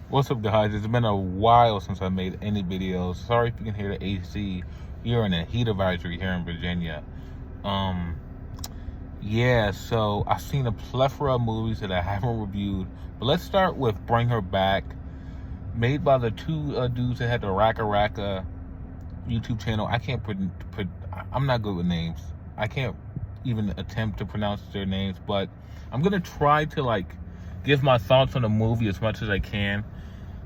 What's up, guys? It's been a while since I made any videos. Sorry if you can hear the AC. You're in a heat advisory here in Virginia. Um, yeah, so I've seen a plethora of movies that I haven't reviewed. But let's start with Bring Her Back, made by the two dudes that had the Raka Raka YouTube channel. I'm not good with names. I can't even attempt to pronounce their names, but I'm gonna try to give my thoughts on the movie as much as I can,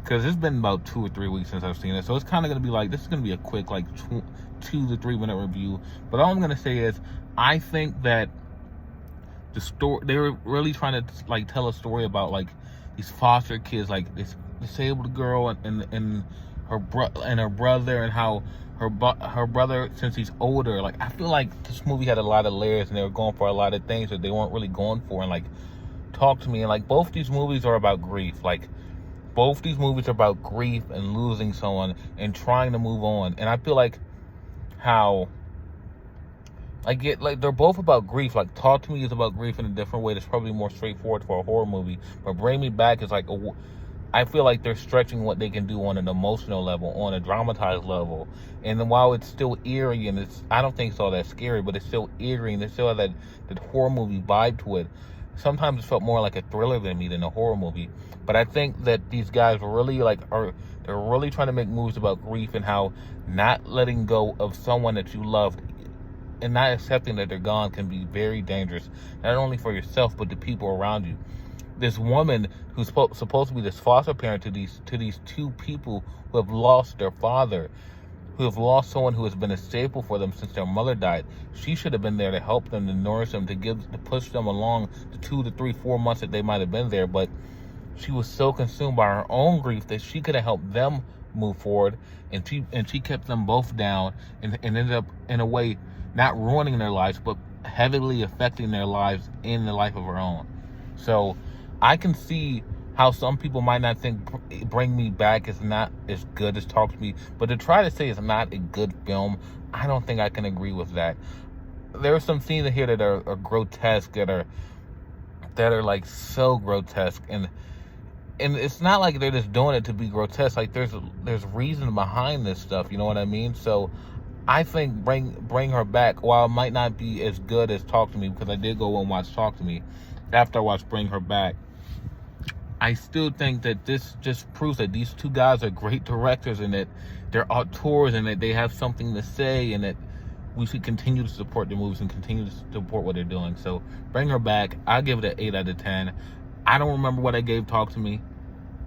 because it's been about 2 or 3 weeks since I've seen it. So it's kind of going to be this is going to be a quick 2 to 3 minute review. But all I'm going to say is I think that the story, they were really trying to tell a story about these foster kids, this disabled girl and her brother, and how her brother, since he's older, I feel like this movie had a lot of layers and they were going for a lot of things that they weren't really going for. And talk to me. And both these movies are about grief. Both these movies are about grief and losing someone and trying to move on. And I feel how I get they're both about grief. Talk to Me is about grief in a different way that's probably more straightforward for a horror movie. But Bring Me Back is I feel like they're stretching what they can do on an emotional level, on a dramatized level. And then while it's still eerie and I don't think it's all that scary, but it's still eerie and it still has that horror movie vibe to it. Sometimes it felt more like a thriller than a horror movie. But I think that these guys really they're really trying to make movies about grief and how not letting go of someone that you loved and not accepting that they're gone can be very dangerous, not only for yourself but the people around you. This woman who's supposed to be this foster parent to these two people who have lost their father, who have lost someone who has been a staple for them since their mother died. She should have been there to help them, to nourish them, to push them along the 2 to 3, 4 months that they might have been there. But she was so consumed by her own grief that she could have helped them move forward, and she kept them both down and ended up in a way not ruining their lives, but heavily affecting their lives in the life of her own. So I can see how some people might not think Bring Me Back is not as good as Talk to Me, but to try to say it's not a good film, I don't think I can agree with that. There are some scenes in here that are grotesque, that are so grotesque, and it's not like they're just doing it to be grotesque. There's reason behind this stuff, you know what I mean? So I think Bring Her Back, while it might not be as good as Talk to Me, because I did go and watch Talk to Me after I watched Bring Her Back, I still think that this just proves that these two guys are great directors and that they're auteurs and that they have something to say, and that we should continue to support their movies and continue to support what they're doing. So Bring Her Back, I give it an 8 out of 10. I don't remember what I gave Talk to Me.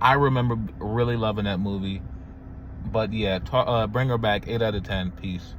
I remember really loving that movie. But yeah, Bring Her Back, 8 out of 10. Peace.